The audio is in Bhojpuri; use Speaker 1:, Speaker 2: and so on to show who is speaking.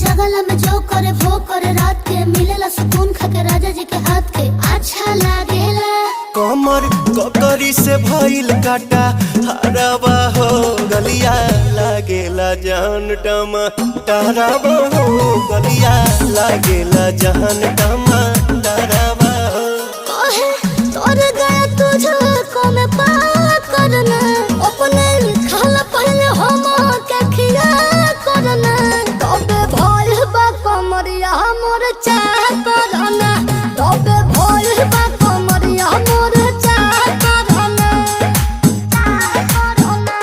Speaker 1: जगला में जो करे वो करे रात के मिलेला सुकून खाके राजा जी के हाथ के अच्छा लागेला।
Speaker 2: कमर ककरी से भइल काटा हराबा हो गलिया लागेला जान टमा डराबा हो गलिया लागेला जान टमा डराबा हो।
Speaker 1: कहे तोर गया तुझको मैं पा करना अपने लिखल पहले हम के खिया करना तबे भइल बा कमरिया मोर चाह करना तबे भइल बा कमरिया मोर चाह करना चाह करना।